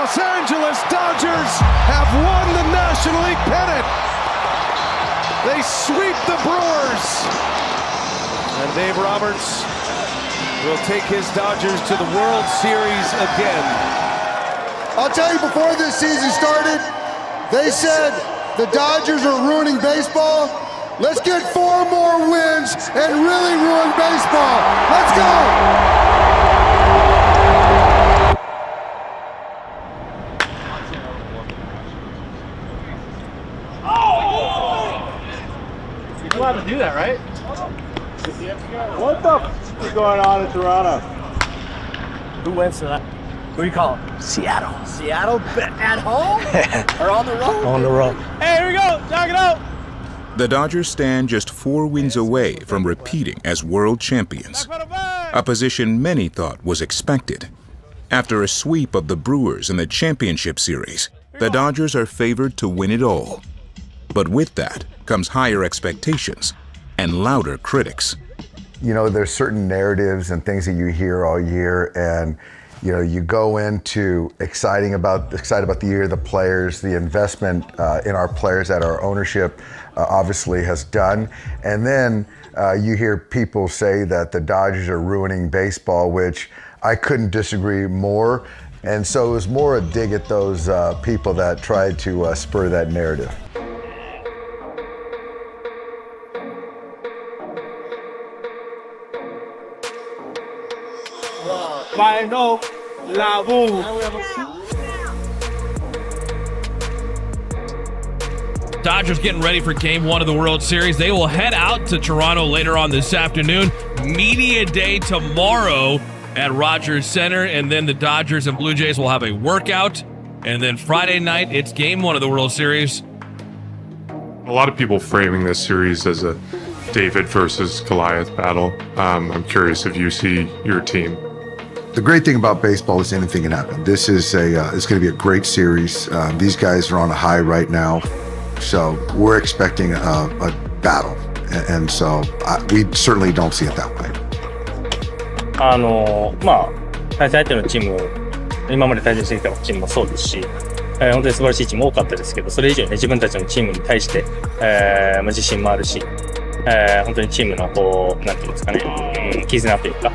Los Angeles Dodgers have won the National League pennant. They sweep the Brewers. And Dave Roberts will take his Dodgers to the World Series again. I'll tell you, before this season started, they said the Dodgers are ruining baseball. Let's get 4 more wins and really ruin baseball. Let's go! You're allowed to do that, right? What the f is going on in Toronto? Who wins tonight? Who do you call it? Seattle. Seattle at home? Or on the road? On the road. Hey, here we go. Knock it out. The Dodgers stand just 4 wins away from repeating as world champions, a position many thought was expected. After a sweep of the Brewers in the championship series, the Dodgers are favored to win it all. But with that comes higher expectations and louder critics. You know, there's certain narratives and things that you hear all year, and you know, you go into excited about the year, the players, the investment in our players that our ownership obviously has done. And then you hear people say that the Dodgers are ruining baseball, which I couldn't disagree more. And so it was more a dig at those people that tried to spur that narrative. Final, la boom. Dodgers getting ready for Game 1 of the World Series. They will head out to Toronto later on this afternoon. Media Day tomorrow at Rogers Center, and then the Dodgers and Blue Jays will have a workout. And then Friday night, it's Game 1 of the World Series. A lot of people framing this series as a David versus Goliath battle. I'm curious if you see your team. The great thing about baseball is anything can happen. This is it's going to be a great series. These guys are on a high right now, so we're expecting a battle, and so we certainly don't see it that way. 対戦相手のチーム、今まで対戦してきたチームもそうですし、本当に素晴らしいチーム多かったですけど、それ以上に、ね、自分たちのチームに対して、自信もあるし、本当にチームのこうなんていうんですかね、絆というか、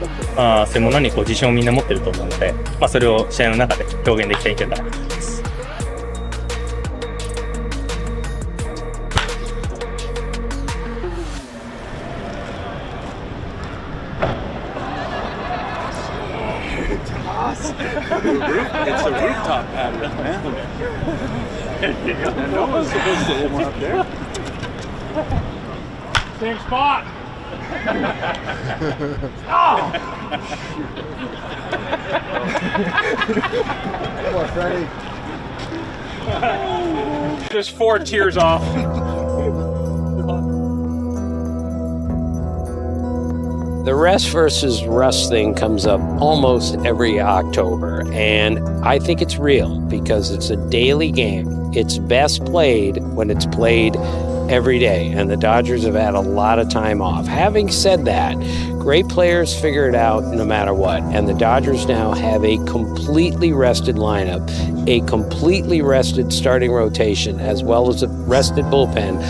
そういうものにこう自信をみんな持ってると思うので、それを試合の中で表現できたらいいんじゃないかと思います。It's a rooftop pattern, man. No one's supposed to warm up there. Same spot. Oh! Come on, Freddie. Just 4 tears off. The rest versus rust thing comes up almost every October, and I think it's real because it's a daily game. It's best played when it's played every day, and the Dodgers have had a lot of time off. Having said that, great players figure it out no matter what, and the Dodgers now have a completely rested lineup, a completely rested starting rotation, as well as a rested bullpen.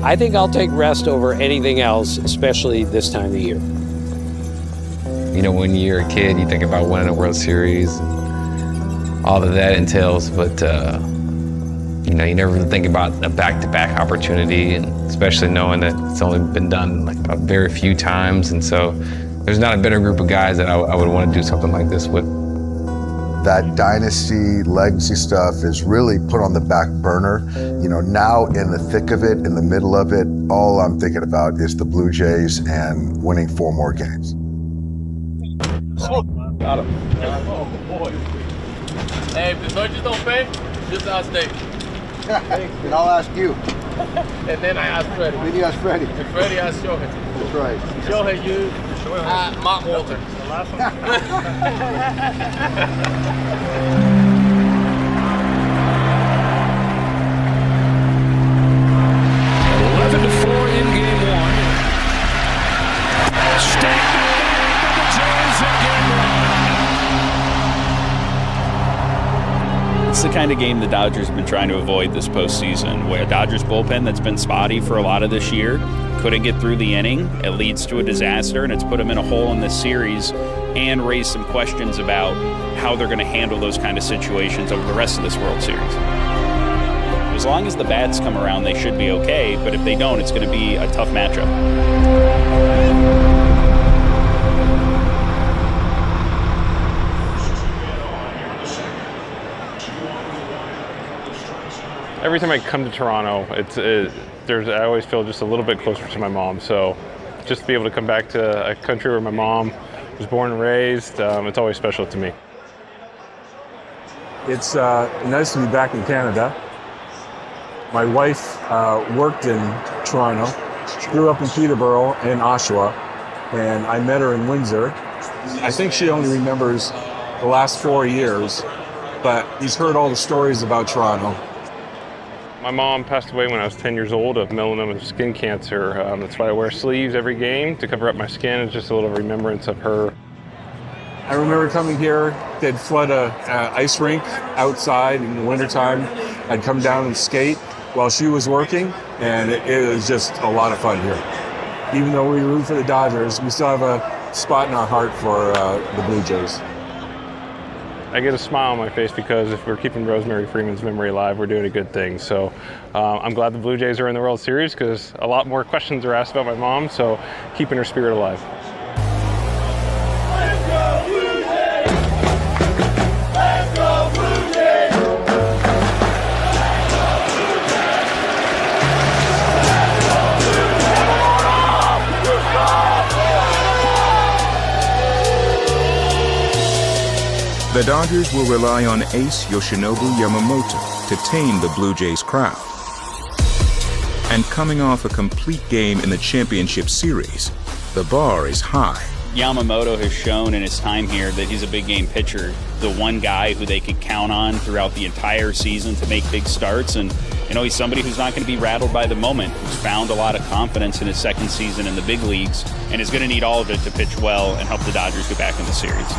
I think I'll take rest over anything else, especially this time of the year. You know, when you're a kid, you think about winning a World Series, all that entails, but you know, you never think about a back-to-back opportunity, and especially knowing that it's only been done like a very few times, and so there's not a better group of guys that I would want to do something like this with. That dynasty, legacy stuff is really put on the back burner. You know, now in the thick of it, in the middle of it, all I'm thinking about is the Blue Jays and winning 4 more games. Oh, got him. Oh, boy. Hey, if the Dodgers don't pay, just ask Dave. And I'll ask you. And then I ask Freddie. Then you ask Freddie. And Freddie asks Shohei. That's right. Shohei, you Mark Walter. The last one. 11-4 in Game 1. Stanton with the Jays in Game 1. It's the kind of game the Dodgers have been trying to avoid this postseason, where a Dodgers bullpen that's been spotty for a lot of this year couldn't get through the inning. It leads to a disaster, and it's put them in a hole in this series and raised some questions about how they're going to handle those kind of situations over the rest of this World Series. As long as the bats come around, they should be okay, but if they don't, it's going to be a tough matchup. Every time I come to Toronto, I always feel just a little bit closer to my mom. So just to be able to come back to a country where my mom was born and raised, it's always special to me. It's nice to be back in Canada. My wife worked in Toronto. She grew up in Peterborough and Oshawa, and I met her in Windsor. I think she only remembers the last 4 years, but he's heard all the stories about Toronto. My mom passed away when I was 10 years old of melanoma skin cancer. That's why I wear sleeves every game to cover up my skin. It's just a little remembrance of her. I remember coming here, they'd flood a ice rink outside in the wintertime. I'd come down and skate while she was working, and it was just a lot of fun here. Even though we root for the Dodgers, we still have a spot in our heart for the Blue Jays. I get a smile on my face because if we're keeping Rosemary Freeman's memory alive, we're doing a good thing. So I'm glad the Blue Jays are in the World Series because a lot more questions are asked about my mom, so keeping her spirit alive. The Dodgers will rely on ace Yoshinobu Yamamoto to tame the Blue Jays crowd. And coming off a complete game in the championship series, the bar is high. Yamamoto has shown in his time here that he's a big game pitcher, the one guy who they could count on throughout the entire season to make big starts. And he's somebody who's not going to be rattled by the moment, who's found a lot of confidence in his second season in the big leagues, and is going to need all of it to pitch well and help the Dodgers get back in the series.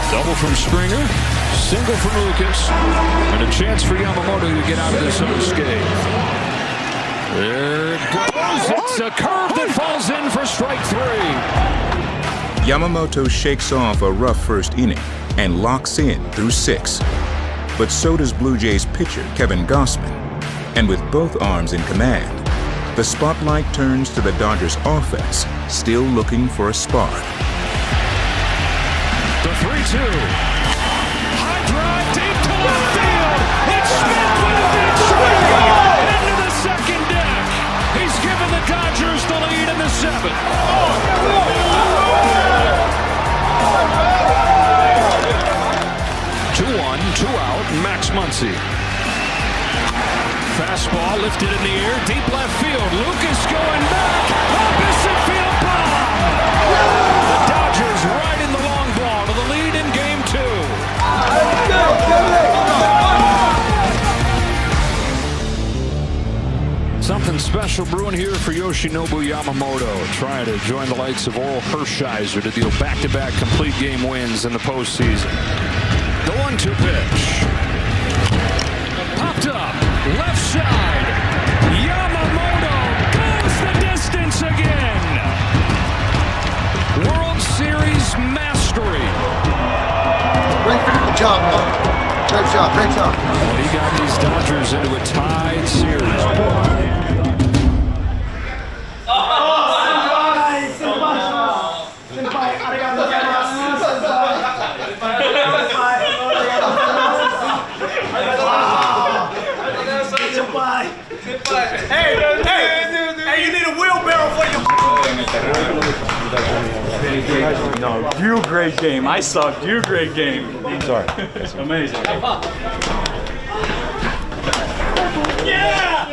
Double from Springer, single from Lucas, and a chance for Yamamoto to get out of this unscathed. There it goes. It's a curve that falls in for strike 3. Yamamoto shakes off a rough first inning and locks in through 6. But so does Blue Jays pitcher Kevin Gausman. And with both arms in command, the spotlight turns to the Dodgers offense, still looking for a spark. The 3-2. High drive deep to left field. It's Smith with a big swing into the second deck. He's given the Dodgers the lead in the 7th. 2-1, 2 out, Max Muncy. Fastball lifted in the air, deep left field. Lucas going back. Opposite field bomb. The Dodgers riding the long ball to the lead in game 2. Something special brewing here for Yoshinobu Yamamoto, trying to join the likes of Oral Hershiser to deal back-to-back complete game wins in the postseason. The 1-2 pitch. Popped up, left side. Yamamoto goes the distance again. World Series mastery. Great job, man. Great job, great job. And he got these Dodgers into a tied series. Hey, you need a wheelbarrow for your. No, you great game. I sucked. You great game. Sorry. Amazing. Yeah!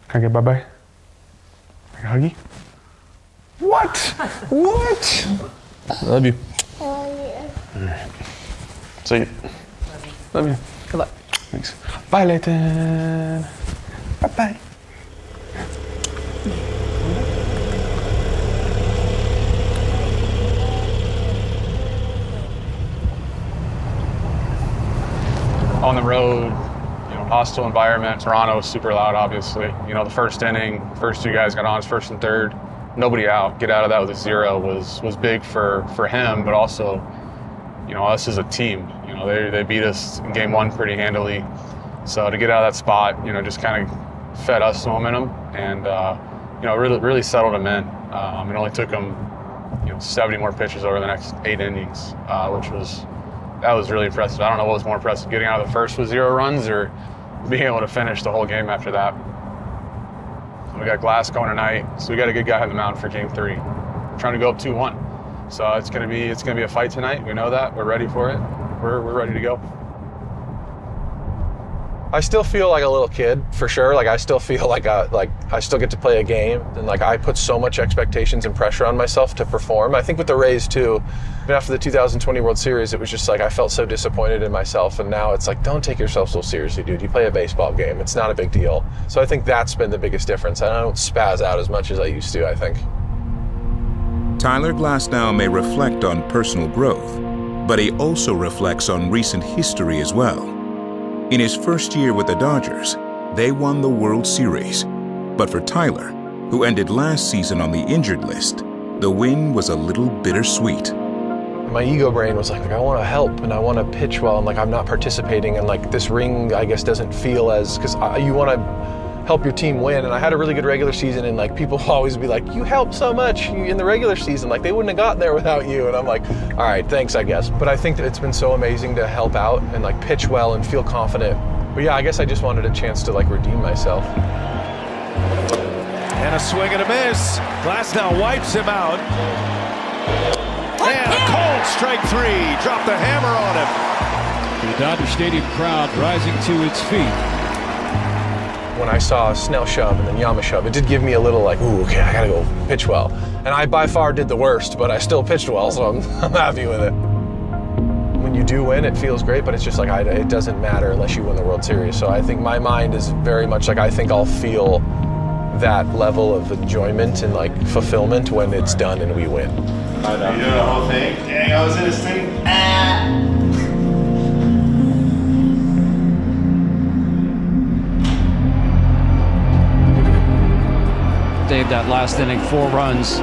Can I get bye-bye? Can I hug you? What? What? I love you. All right. See you. Love you. Good luck. Thanks. Bye, Leighton. Bye-bye. On the road, hostile environment. Toronto was super loud, obviously. The first inning, first two guys got on, first and third, nobody out. Get out of that with a 0 was big for him, but also, us as a team. They beat us in game 1 pretty handily. So to get out of that spot, just kind of fed us momentum and, really settled them in. It only took them, 70 more pitches over the next 8 innings, that was really impressive. I don't know what was more impressive, getting out of the first with 0 runs or being able to finish the whole game after that. We got Glass going tonight, so we got a good guy on the mound for game 3. We're trying to go up 2-1. So it's gonna be a fight tonight. We know that. We're ready for it. We're ready to go. I still feel like a little kid, for sure. I still feel like I still get to play a game, and I put so much expectations and pressure on myself to perform. I think with the Rays too, after the 2020 World Series, it was just I felt so disappointed in myself, and now it's don't take yourself so seriously, dude. You play a baseball game. It's not a big deal. So I think that's been the biggest difference. I don't spaz out as much as I used to, I think. Tyler Glasnow may reflect on personal growth, but he also reflects on recent history as well. In his first year with the Dodgers, they won the World Series. But for Tyler, who ended last season on the injured list, the win was a little bittersweet. My ego brain was I want to help and I want to pitch well, and I'm not participating, and this ring, I guess, doesn't feel as, because you want to help your team win. And I had a really good regular season, and people always be you helped so much in the regular season, they wouldn't have gotten there without you. And I'm all right, thanks, I guess. But I think that it's been so amazing to help out and pitch well and feel confident. But yeah, I guess I just wanted a chance to redeem myself. And a swing and a miss. Glasnow wipes him out. And a cold strike 3. Dropped the hammer on him. The Dodger Stadium crowd rising to its feet. When I saw Snell shove and then Yama shove, it did give me a little ooh, okay, I gotta go pitch well. And I by far did the worst, but I still pitched well, so I'm happy with it. When you do win, it feels great, but it's just it doesn't matter unless you win the World Series. So I think my mind is very much I think I'll feel that level of enjoyment and fulfillment when it's done and we win. You doing the whole thing? Dang, I was in this thing. Dave, that last inning, 4 runs.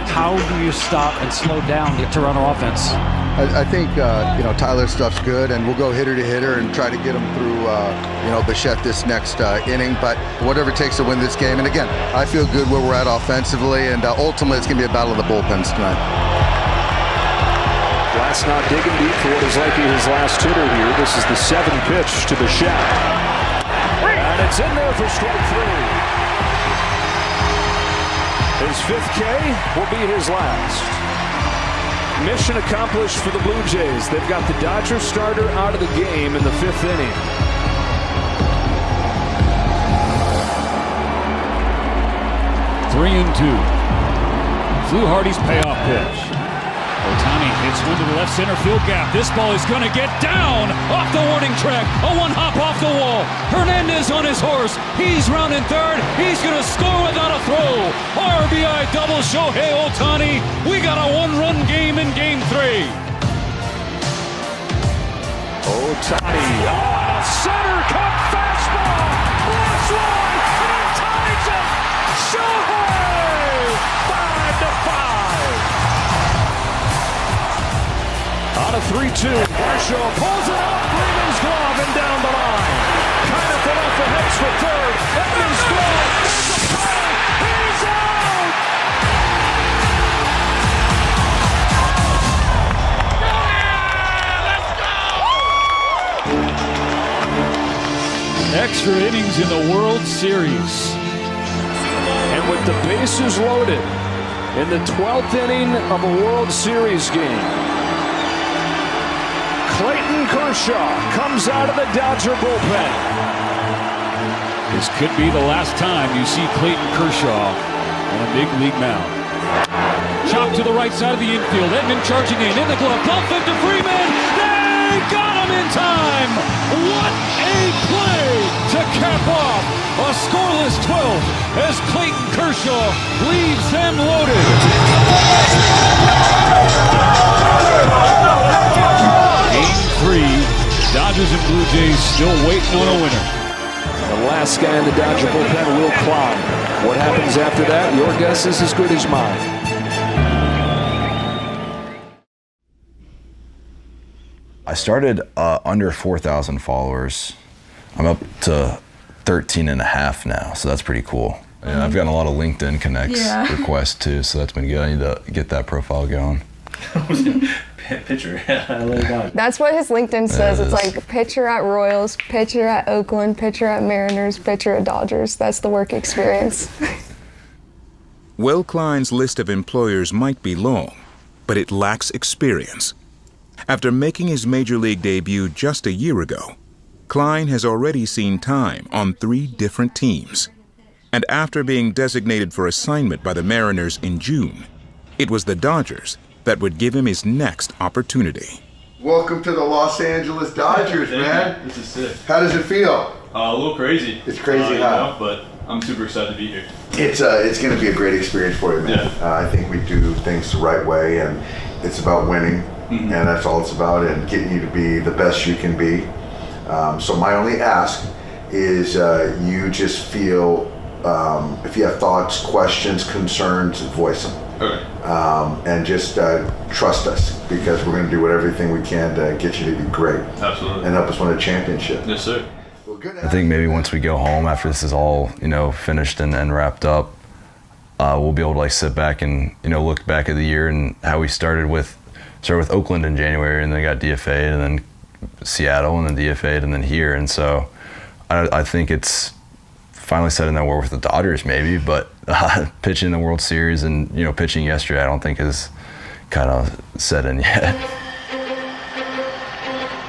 How do you stop and slow down the Toronto offense? I think Tyler's stuff's good, and we'll go hitter to hitter and try to get him through Bichette this next inning. But whatever it takes to win this game. And again, I feel good where we're at offensively, and ultimately it's going to be a battle of the bullpens tonight. Glasnow digging deep for what is likely his last hitter here. This is the 7th pitch to Bichette, and it's in there for strike 3. His 5th K will be his last. Mission accomplished for the Blue Jays. They've got the Dodgers starter out of the game in the 5th inning. Three and 2. Fluharty's payoff pitch. Ohtani hits one to the left center field gap. This ball is going to get down off the warning track. A 1-hop off the wall. Hernandez on his horse. He's rounding third. He's going to score without a throw. RBI double Shohei Ohtani. We got a 1-run game in game 3. Ohtani on a center cut fastball. Last one. And he ties it. Shohei 5-5. On a 3-2, Kershaw pulls it out, Freeman's glove and down the line. Kind of put off the hits for third. Evans throw, there's a play, he's out! Let's go! Extra innings in the World Series. And with the bases loaded in the 12th inning of a World Series game, Clayton Kershaw comes out of the Dodger bullpen. This could be the last time you see Clayton Kershaw on a big league mound. Chop to the right side of the infield. Edman charging in the glove. Ball flip to Freeman. They they got him in time! What a play to cap off a scoreless 12th as Clayton Kershaw leaves them loaded. Game 3, Dodgers and Blue Jays still waiting on a winner. The last guy in the Dodger bullpen will climb. What happens after that, your guess is as good as mine. I started under 4,000 followers. I'm up to 13 and a half now, so that's pretty cool. And I've gotten a lot of LinkedIn connects requests too, so that's been good. I need to get that profile going. Pitcher. I love that. That's what his LinkedIn says. It's like pitcher at Royals, pitcher at Oakland, pitcher at Mariners, pitcher at Dodgers. That's the work experience. Will Klein's list of employers might be long, but it lacks experience. After making his major league debut just a year ago, Klein has already seen time on 3 different teams. And after being designated for assignment by the Mariners in June, it was the Dodgers that would give him his next opportunity. Welcome to the Los Angeles Dodgers, man. This is sick. How does it feel? A little crazy. It's crazy, huh? But I'm super excited to be here. It's going to be a great experience for you, man. I think we do things the right way, and it's about winning, and that's all it's about, and getting you to be the best you can be. So my only ask is you just feel, if you have thoughts, questions, concerns, voice them. Okay. And just trust us, because we're going to do everything we can to get you to be great. Absolutely. And help us win a championship. Yes, sir. I think maybe once we go home, after this is all, finished and wrapped up, we'll be able to sit back and, look back at the year and how we started with Oakland in January, and then got DFA'd, and then Seattle, and then DFA'd, and then here. And so I think it's finally setting that war with the Dodgers maybe, but pitching the World Series and, pitching yesterday, I don't think is kind of set in yet.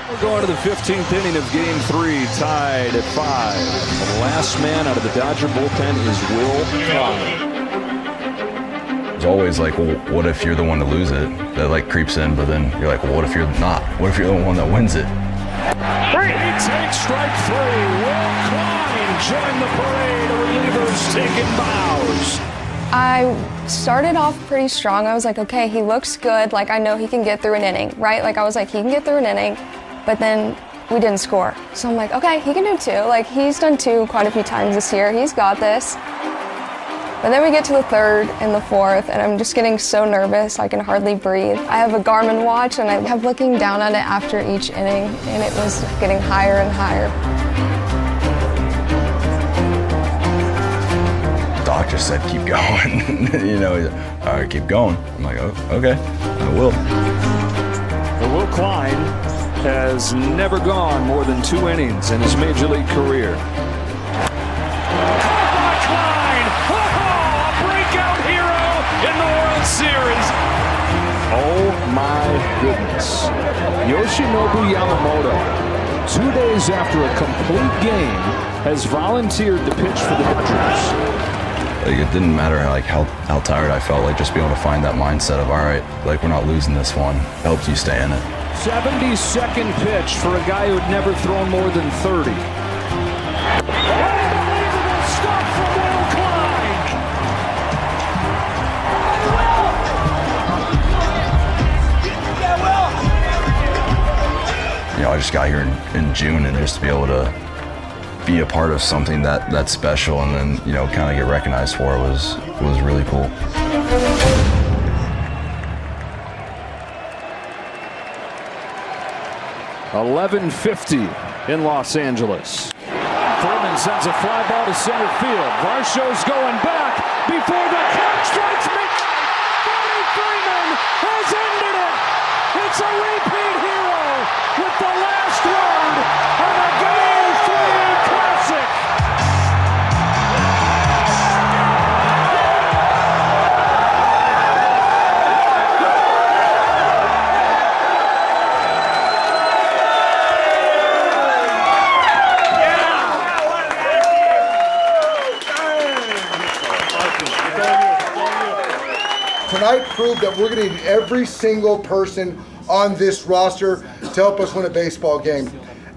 We're going to the 15th inning of Game 3, tied at 5. The last man out of the Dodger bullpen is Will Klein. It's always well, what if you're the one to lose it? That creeps in, but then you're well, what if you're not? What if you're the one that wins it? He takes strike 3. Will Klein join the parade of relievers taking bows. I started off pretty strong. I was like, okay, he looks good. I know he can get through an inning, right? I was like, he can get through an inning, but then we didn't score. So I'm like, okay, he can do 2. He's done 2 quite a few times this year. He's got this. But then we get to the 3rd and the 4th, and I'm just getting so nervous I can hardly breathe. I have a Garmin watch, and I kept looking down at it after each inning, and it was getting higher and higher. Doctor said keep going. All right, keep going. I'm like, oh, okay, I will. Will Klein has never gone more than 2 innings in his major league career. In the World Series. Oh my goodness. Yoshinobu Yamamoto, 2 days after a complete game, has volunteered to pitch for the Dodgers. It didn't matter how tired I felt, just be able to find that mindset of, all right, we're not losing this one. It helps you stay in it. 72nd pitch for a guy who had never thrown more than 30. Unbelievable stuff from Will Klein. I just got here in June, and just to be able to be a part of something that's special, and then kind of get recognized for it was really cool. .1150 in Los Angeles. Freeman sends a fly ball to center field. Varsho's going back before the clock strikes midnight. Freddie Freeman has ended it. It's a repeat hero with the last word on a Game 3 classic. Tonight proved that we're going to need every single person on this roster to help us win a baseball game.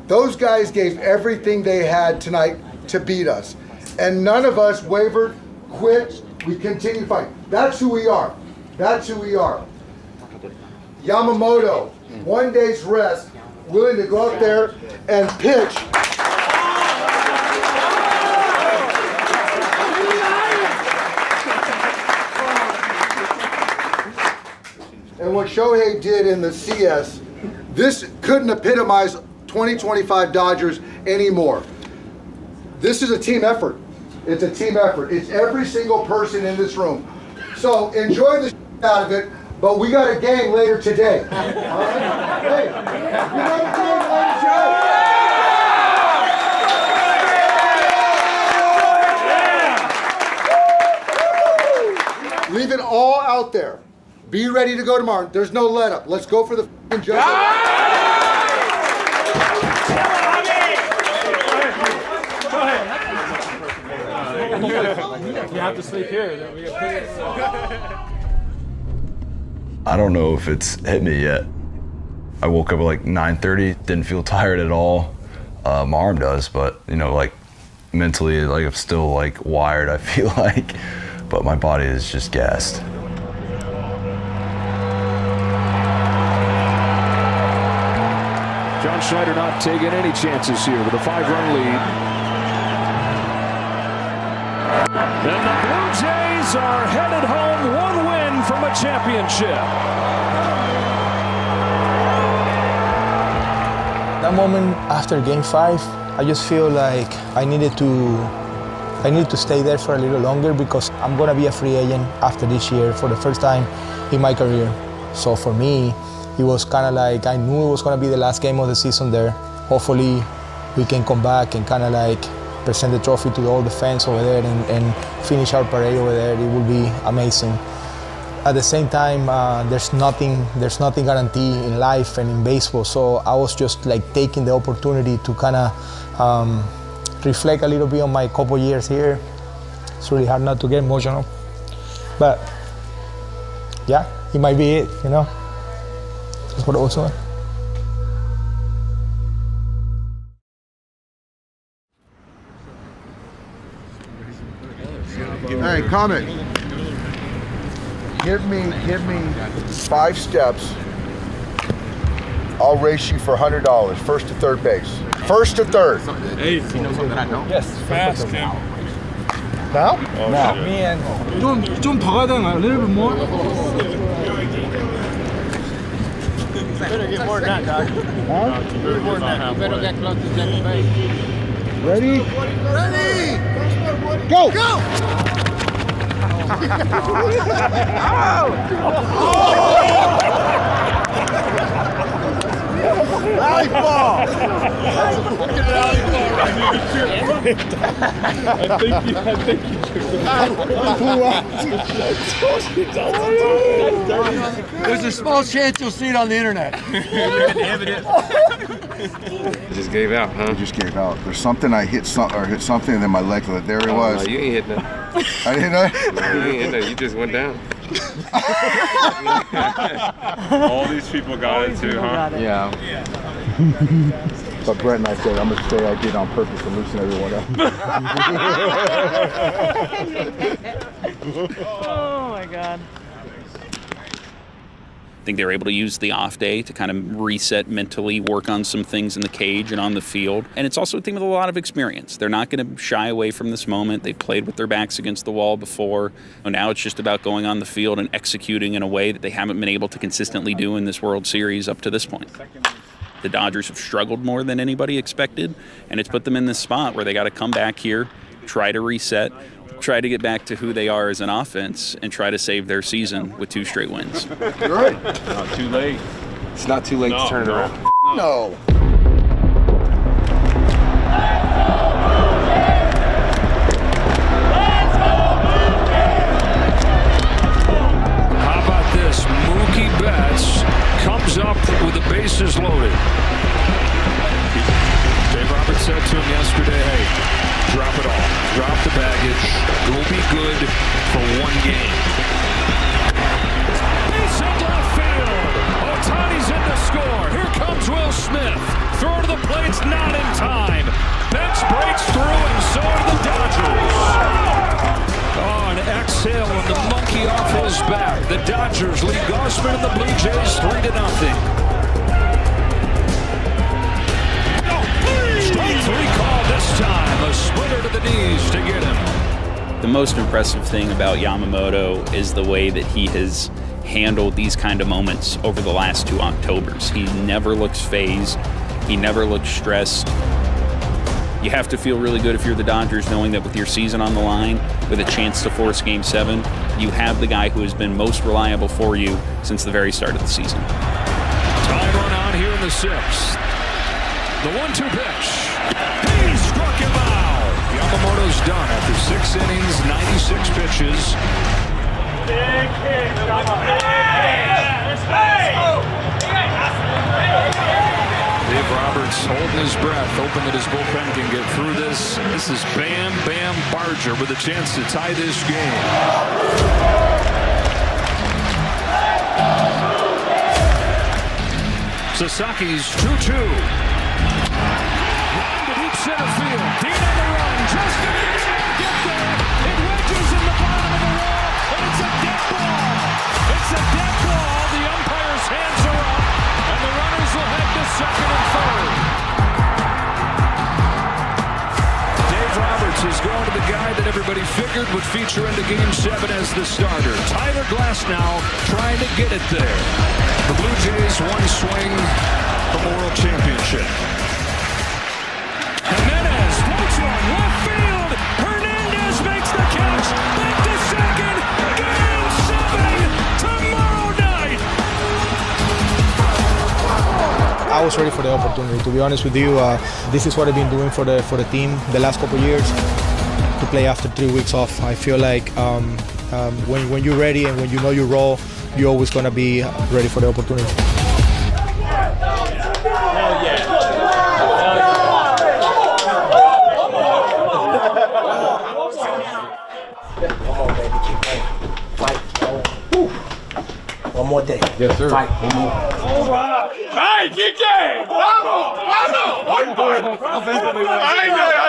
Those guys gave everything they had tonight to beat us. And none of us wavered, quit, we continued to fight. That's who we are. That's who we are. Yamamoto, 1 day's rest, willing to go out there and pitch. And what Shohei did in the CS, this couldn't epitomize 2025 Dodgers anymore. This is a team effort. It's a team effort. It's every single person in this room. So enjoy the out of it, but we got a game later today. All right? Hey, we got a game later today. Leave it all out there. Be ready to go tomorrow. There's no let up. Let's go for the f***ing job. You have to sleep here. I don't know if it's hit me yet. I woke up at like 9:30, didn't feel tired at all. My arm does, but you know, like mentally, like I'm still like wired, I feel like, but my body is just gassed. John Schneider not taking any chances here with a 5-run lead. And the Blue Jays are headed home, one win from a championship. That moment after Game 5, I just feel like I needed to stay there for a little longer because I'm gonna be a free agent after this year for the first time in my career. So for me, it was kind of like I knew it was gonna be the last game of the season there. Hopefully, we can come back and kind of like present the trophy to all the fans over there and finish our parade over there. It will be amazing. At the same time, there's nothing guaranteed in life and in baseball. So I was just like taking the opportunity to kind of reflect a little bit on my couple years here. It's really hard not to get emotional, but yeah, it might be it, you know. That's what it was doing. Hey, Comet. Give me 5 steps. I'll race you for $100. First to third base. First to third. Hey, you know something that I know? Yes. Fast, Kim. Now? Oh, now. Me and 좀 더 가야 되나? A little bit more. Better get more than that, Doc. Huh? Better more than that. You better get close to second base. Ready? Ready! Go! Go! Alley ball! Look at an alley ball right here. I think you There's a small chance you'll see it on the internet. You just gave out, huh? I just gave out. There's something I hit something and then my leg, there it was. No, you ain't hit that. I didn't know? No, you ain't hit that. You just went down. All these people got it too, huh? Yeah. But Brett and I said, I'm going to say I did on purpose to loosen everyone up. Oh my God. I think they were able to use the off day to kind of reset mentally, work on some things in the cage and on the field. And it's also a team with a lot of experience. They're not going to shy away from this moment. They've played with their backs against the wall before. And now it's just about going on the field and executing in a way that they haven't been able to consistently do in this World Series up to this point. The Dodgers have struggled more than anybody expected, and it's put them in this spot where they got to come back here, try to reset, try to get back to who they are as an offense, and try to save their season with 2 straight wins. You're right. Not too late. It's not too late to turn it around. No. How about this? Mookie Betts comes up with the bases loaded. Dave Roberts said to him yesterday, hey, drop it all. Drop the baggage. We'll be good for 1 game. in left field. Ohtani's in to score. Here comes Will Smith. Throw to the plate's not in time. Bench breaks through, and so do the Dodgers. Oh, an exhale and the monkey off his back. The Dodgers lead Gausman and the Blue Jays 3-0. Strike three call this time. A splitter to the knees to get him. The most impressive thing about Yamamoto is the way that he has handled these kind of moments over the last 2 Octobers. He never looks phased. He never looks stressed. You have to feel really good if you're the Dodgers, knowing that with your season on the line, with a chance to force Game 7, you have the guy who has been most reliable for you since the very start of the season. Time run out here in the 6th. The 1-2 pitch. He struck him out. Yamamoto's done after 6 innings, 96 pitches. Big hit. Dave Roberts holding his breath, hoping that his bullpen can get through this. This is Bam Bam Barger with a chance to tie this game. Sasaki's 2-2. Line to deep center field. Dean on the run. Just get there. It wedges in the bottom of the wall, and it's a dead ball. It's a dead ball. The umpire's hands are up, and the runners will head to second and third. Dave Roberts is going to the guy that everybody figured would feature into Game 7 as the starter. Tyler Glasnow trying to get it there. The Blue Jays one swing from the World Championship. Jimenez floats one left field. Hernandez makes the catch. Back to second. Game 7 tomorrow night. I was ready for the opportunity. To be honest with you, this is what I've been doing for the team the last couple of years. To play after 3 weeks off, I feel like when you're ready and when you know your role, you're always gonna be ready for the opportunity. One more day. Yes, sir. Fight. One more. Hey, Kike! Vamos! Vamos!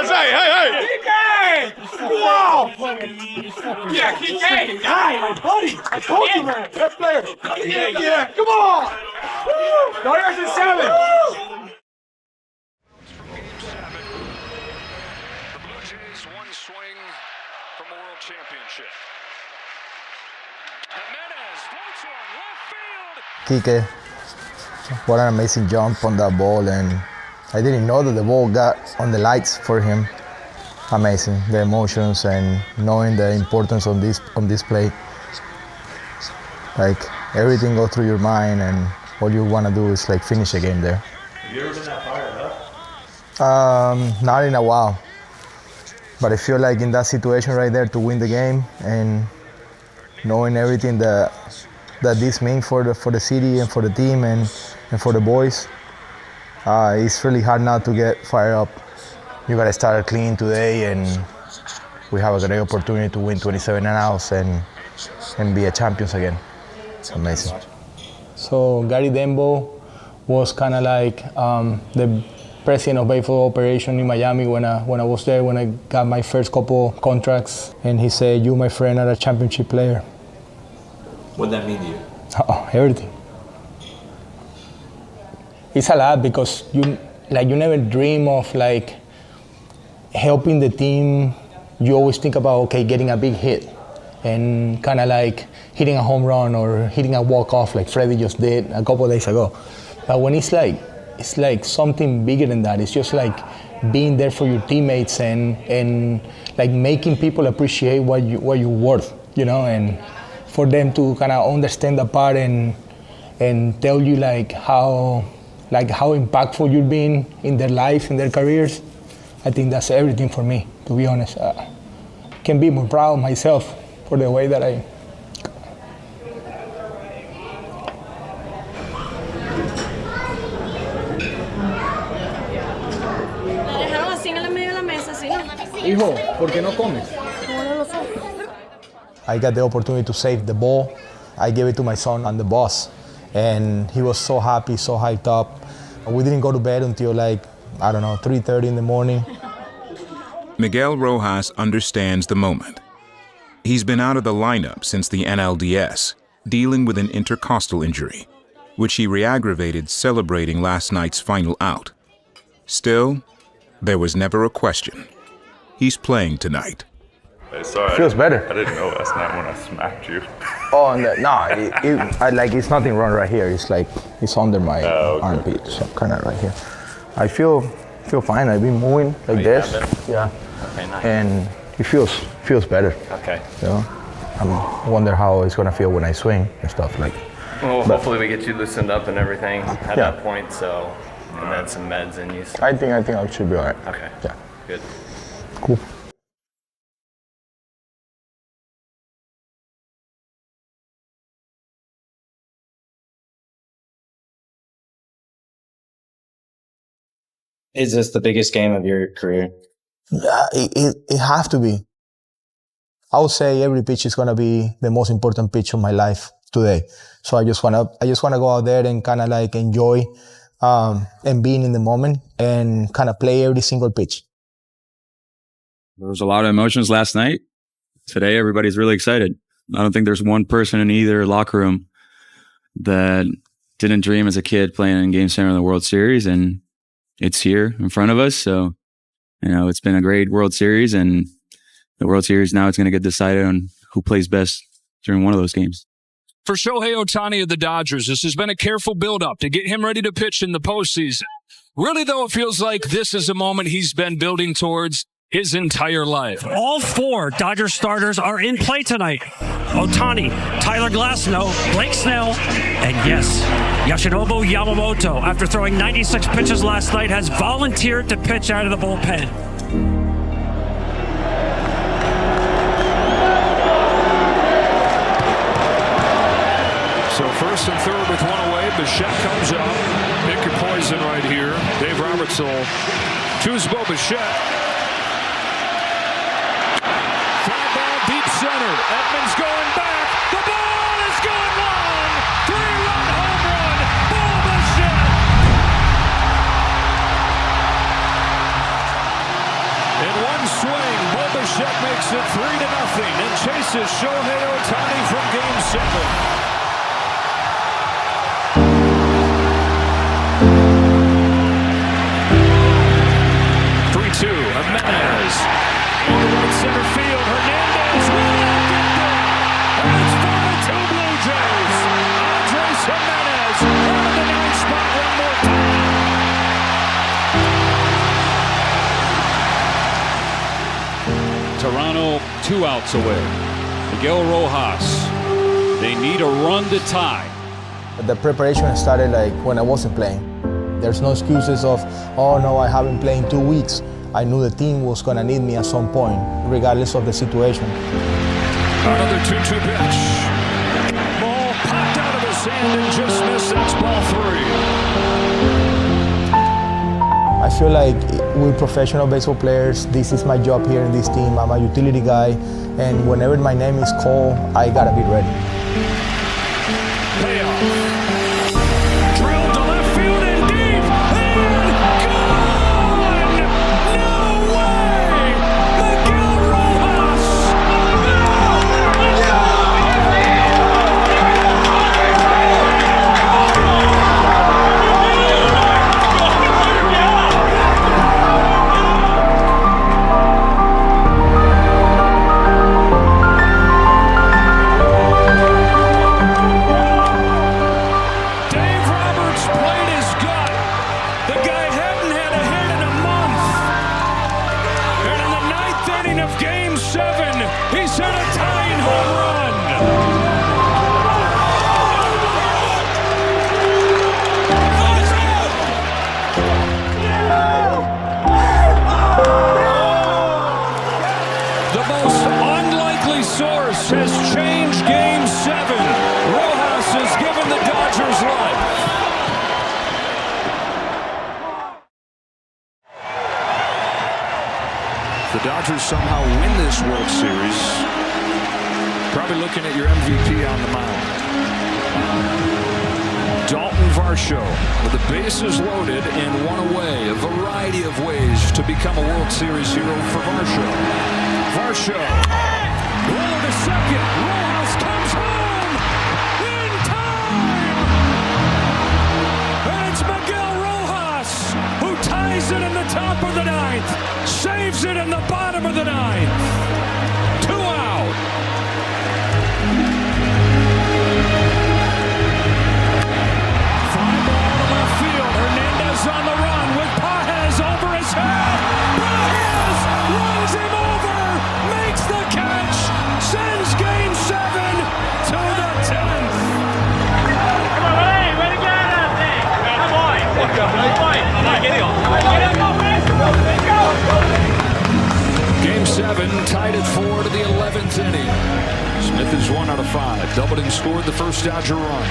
Hey! Kike! Wow! Yeah, Kike! Guy, my buddy! I told you, man! Best player! Yeah, come on! Dodgers in 7! The Blue Jays one swing from the World Championship. Jimenez floats one left field. Kike, what an amazing jump on that ball, and I didn't know that the ball got on the lights for him. Amazing, the emotions and knowing the importance on this play. Like everything goes through your mind, and all you want to do is like finish the game there. Have you ever been that fired up? Not in a while, but I feel like in that situation right there to win the game and knowing everything that this means for the city and for the team and for the boys, it's really hard not to get fired up. You gotta start clean today, and we have a great opportunity to win 27 outs and be a champions again. It's amazing. So Gary Dembo was kind of like the president of baseball operation in Miami when I was there, when I got my first couple contracts, and he said, "You, my friend, are a championship player." What'd that mean to you? Everything. It's a lot because you never dream of like helping the team. You always think about, okay, getting a big hit and kind of like hitting a home run or hitting a walk-off like Freddie just did a couple of days ago. But when it's like something bigger than that. It's just like being there for your teammates and like making people appreciate what you're worth, you know, and for them to kind of understand the part and tell you like how impactful you've been in their life, in their careers. I think that's everything for me, to be honest. Can be more proud of myself for the way that I. Hijo, ¿por qué no comes? I got the opportunity to save the ball. I gave it to my son on the bus, and he was so happy, so hyped up. We didn't go to bed until like, I don't know, 3:30 in the morning. Miguel Rojas understands the moment. He's been out of the lineup since the NLDS, dealing with an intercostal injury, which he re-aggravated celebrating last night's final out. Still, there was never a question. He's playing tonight. Hey, sorry. Feels better. I didn't know last night when I smacked you. Oh, like it's nothing wrong right here. It's like it's under my armpit, so kind of right here. I feel fine. I've been moving like this. Yeah. Okay, nice. And it feels better. Okay. You know, I wonder how it's gonna feel when I swing and stuff like. Well, hopefully we get you loosened up and everything at that point. So, and then some meds in you. So. I think I should be alright. Okay. Yeah. Good. Cool. Is this the biggest game of your career? Yeah, it have to be. I would say every pitch is gonna be the most important pitch of my life today. So I just wanna go out there and kind of like enjoy and being in the moment and kind of play every single pitch. There was a lot of emotions last night. Today, everybody's really excited. I don't think there's one person in either locker room that didn't dream as a kid playing in Game 7 of the World Series, and it's here in front of us. So, you know, it's been a great World Series, and the World Series now it's going to get decided on who plays best during one of those games. For Shohei Ohtani of the Dodgers, this has been a careful build-up to get him ready to pitch in the postseason. Really, though, it feels like this is a moment he's been building towards his entire life. All four Dodgers starters are in play tonight. Ohtani, Tyler Glasnow, Blake Snell, and yes, Yoshinobu Yamamoto, after throwing 96 pitches last night, has volunteered to pitch out of the bullpen. So first and third with one away, Bichette comes up. Pick your poison right here. Dave Roberts will choose Bo Bichette. Deep center. Edmonds going back. The ball is going long. 3-run home run. Bo Bichette. In one swing, Bo Bichette makes it 3-0 and chases Shohei Ohtani from Game 7. Jimenez. In right center field. Hernandez will not get there. And it's 4-2 Blue Jays. Andres Jimenez on the 9th spot one more time. Toronto 2 outs away. Miguel Rojas. They need a run to tie. The preparation started like when I wasn't playing. There's no excuses of, oh no, I haven't played in 2 weeks. I knew the team was gonna need me at some point, regardless of the situation. Another 2-2 pitch. Ball popped out of his hand and just missed. That's ball 3. I feel like we're professional baseball players. This is my job here in this team. I'm a utility guy, and whenever my name is called, I gotta be ready. Drilled to left field and deep, and gone! No way! Miguel Rojas! Has changed Game 7. Rojas has given the Dodgers life. If the Dodgers somehow win this World Series, probably looking at your MVP on the mound. Dalton Varsho with the bases loaded and one away. A variety of ways to become a World Series hero for Varsho. Varsho, roll to second. Rojas comes home in time. And it's Miguel Rojas who ties it in the top of the ninth. Saves it in the bottom of the ninth. 2 out. On the run with Pages over his head. Pages runs him over, makes the catch, sends Game 7 to the 10th. Come on, hey, way to get that thing. Good boy. Good boy. Game 7 tied at 4 to the 11th inning. Smith is 1 out of 5. Doubled and scored the first Dodger run.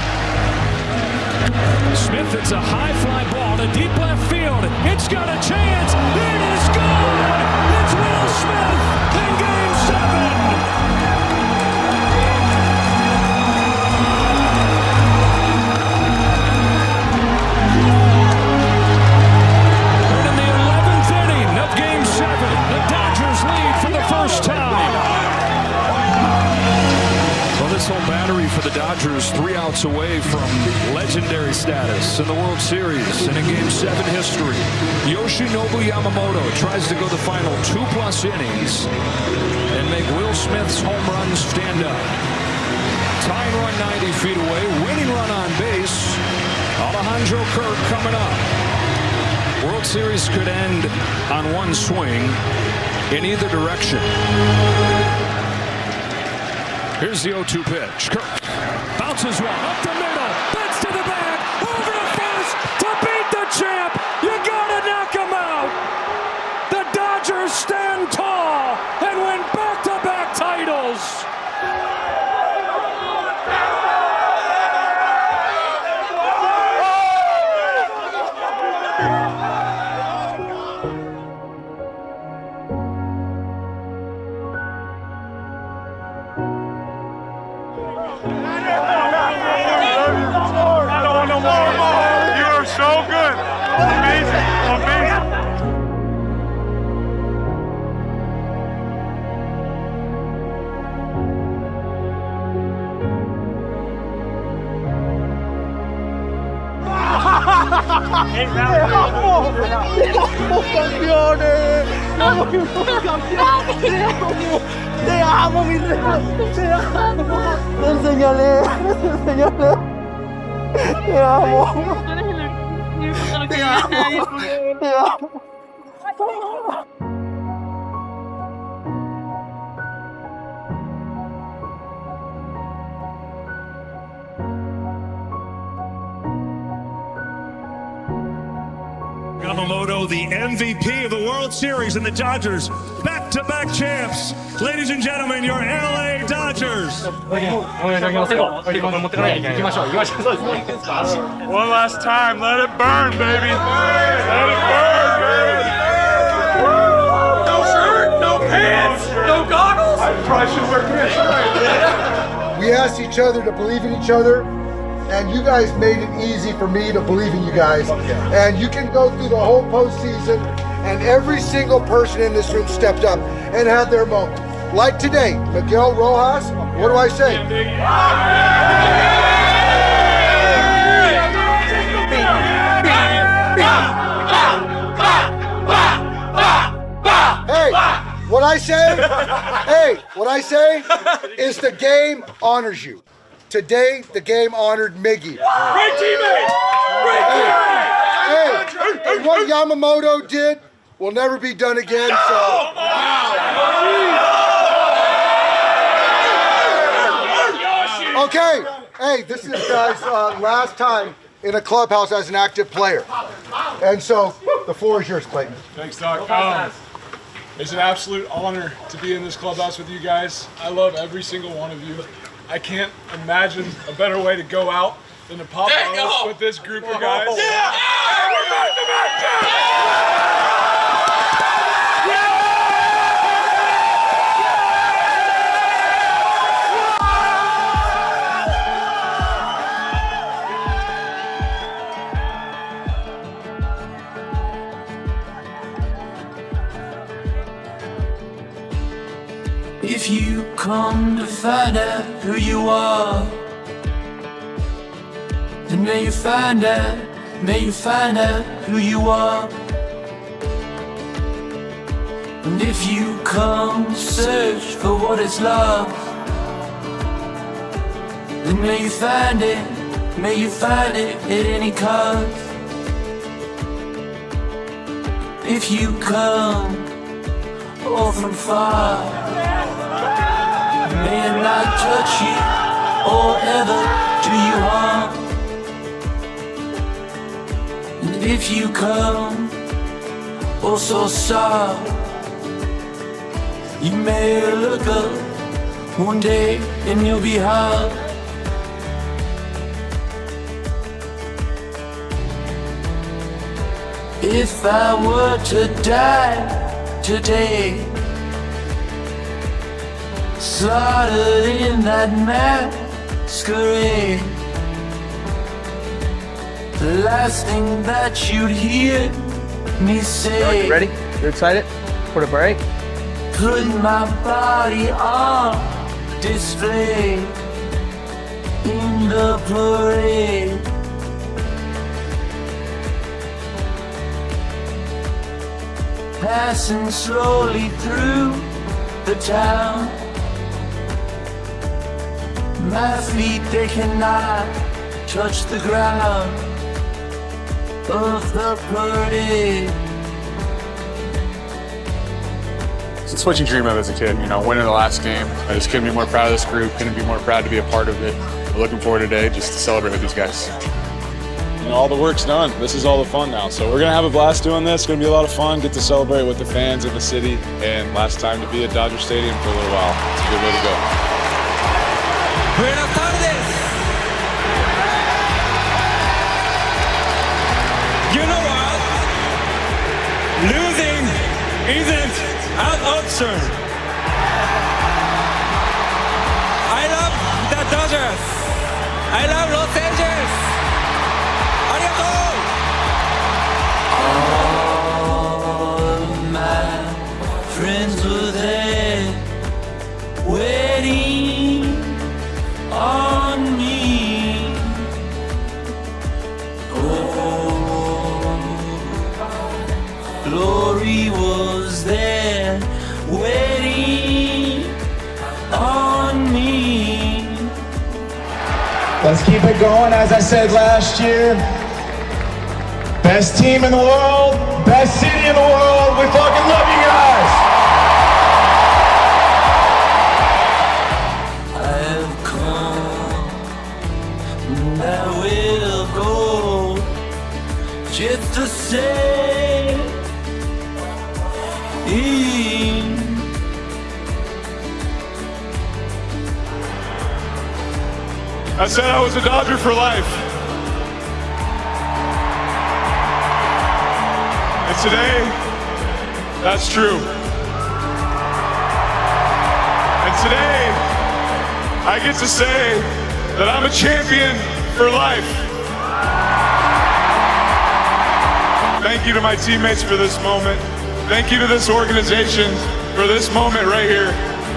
Smith hits a high fly ball to deep left field. It's got a chance. It is gone. It's Will Smith in Game 7. And in the 11th inning of Game 7, the Dodgers lead for the first time. Well, this whole battery for the Dodgers 3 outs away from legendary status in the World Series and in Game 7 history. Yoshinobu Yamamoto tries to go the final 2+ innings and make Will Smith's home run stand up. Tying run 90 feet away, winning run on base. Alejandro Kirk coming up. World Series could end on one swing in either direction. Here's the 0-2 pitch. Kirk bounces one up the middle. Bats to the bag. Over to first to beat the champ. You gotta knock him out. The Dodgers stand tall and win back-to-back titles. You are so good. Amazing. Amazing. Campeones. Te amo, mi rey. Te amo. Te enseñaré. Te amo. Te amo. Te amo. Yamamoto, the MVP of the World Series, and the Dodgers, back-to-back champs. Ladies and gentlemen, your LA Dodgers. One last time, let it burn, baby. Let it burn, baby. No shirt, no pants, no goggles. I probably should wear pants. We asked each other to believe in each other, and you guys made it easy for me to believe in you guys. And you can go through the whole postseason, and every single person in this room stepped up and had their moment. Like today, Miguel Rojas, what do I say? Hey, what I say? Hey, what I say is the game honors you. Today, the game honored Miggy. Great teammate! Great teammate! Hey, and what Yamamoto did will never be done again, so. Okay, hey, this is guys' last time in a clubhouse as an active player. And so, the floor is yours, Clayton. Thanks, Doc. It's an absolute honor to be in this clubhouse with you guys. I love every single one of you. I can't imagine a better way to go out than to pop bottles with this group of guys. Yeah! We're back to back champs! If you come to find out who you are, then may you find out who you are. And if you come to search for what is lost, then may you find it at any cost. If you come all from far, may it not touch you or ever do you harm. And if you come oh so soft, you may look up one day and you'll be hard. If I were to die today, slaughtered in that masquerade, the last thing that you'd hear me say, ready? You excited for the break? Put my body on display in the parade. Passing slowly through the town, my feet, they cannot touch the ground of the parade. It's what you dream of as a kid, winning the last game. I just couldn't be more proud of this group, couldn't be more proud to be a part of it. I'm looking forward today just to celebrate with these guys. All the work's done. This is all the fun now. So we're going to have a blast doing this. It's going to be a lot of fun. Get to celebrate with the fans of the city. And last time to be at Dodger Stadium for a little while. It's a good way to go. Buenas tardes. You know what? Losing isn't an option. I love the Dodgers. I love Los Angeles. All my friends were there waiting on me. Oh, glory was there waiting on me. Let's keep it going, as I said last year. Best team in the world, best city in the world. We fucking love you guys. I've come and I will go just the same. I said I was a Dodger for life. And today, that's true. And today, I get to say that I'm a champion for life. Thank you to my teammates for this moment. Thank you to this organization for this moment right here.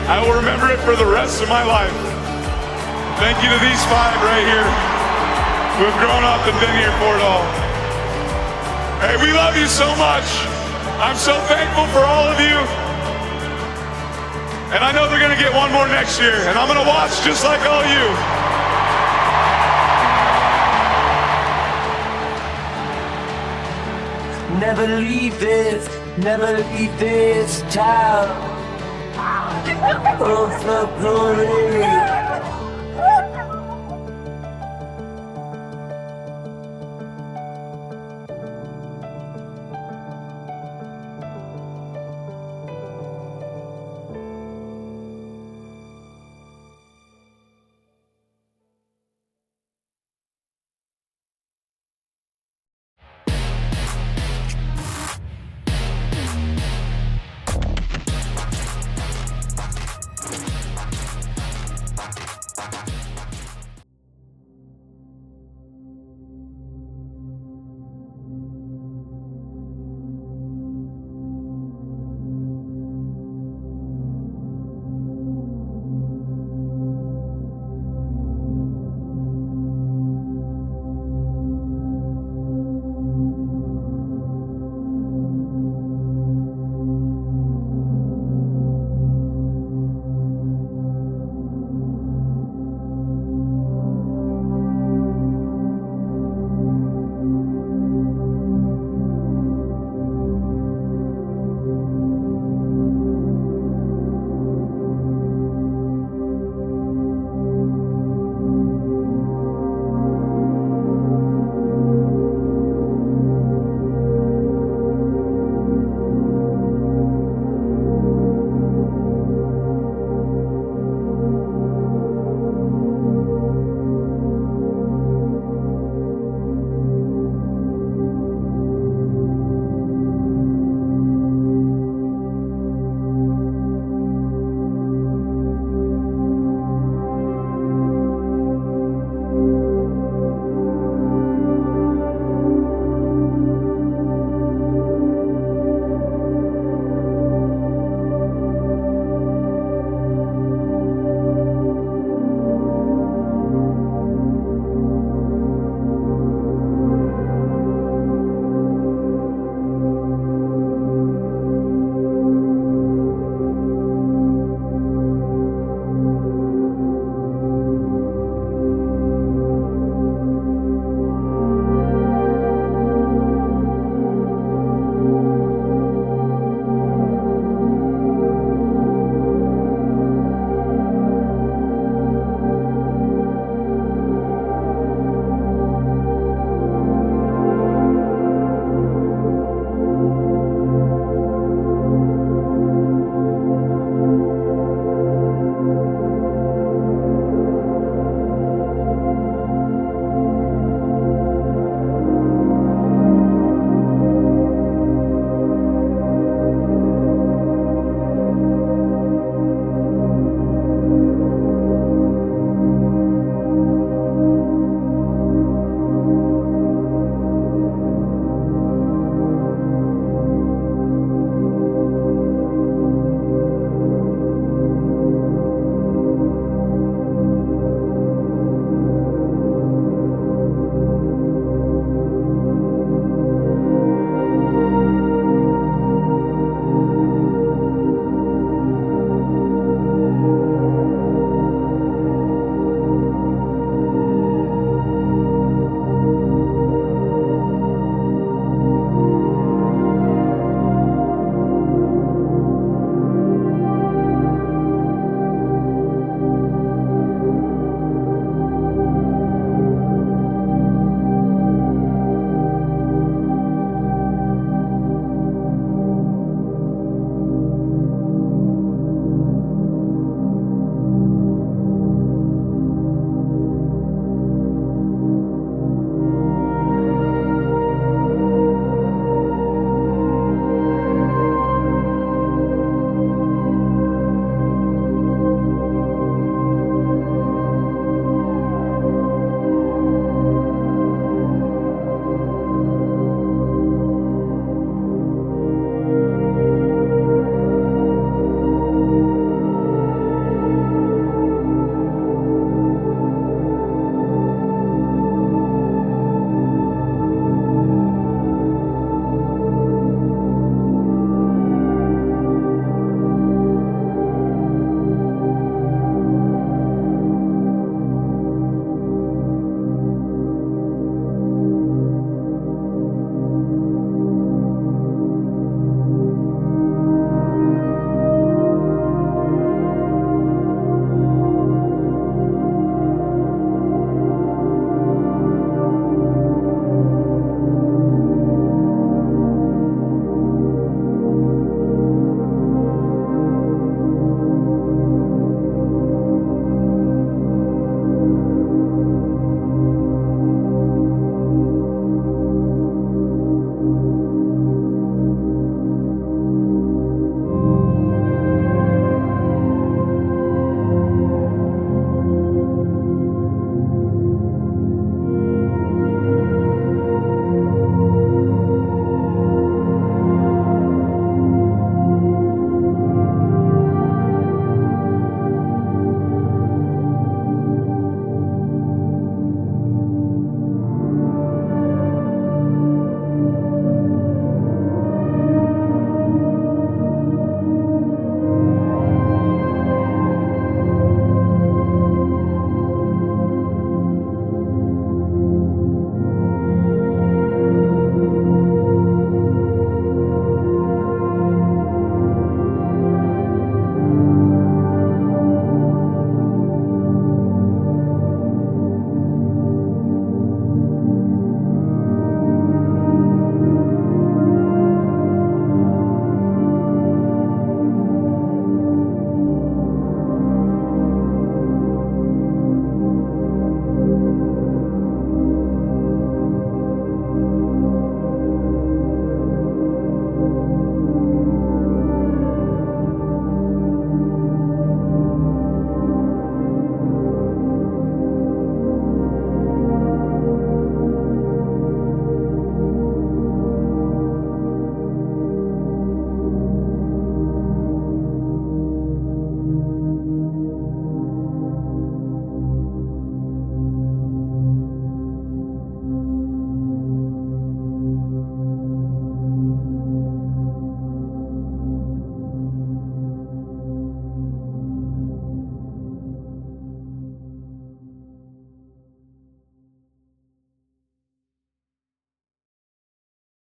I will remember it for the rest of my life. Thank you to these five right here who have grown up and been here for it all. Hey, we love you so much. I'm so thankful for all of you. And I know they're gonna get one more next year, and I'm gonna watch just like all you. Never leave this town of the glory.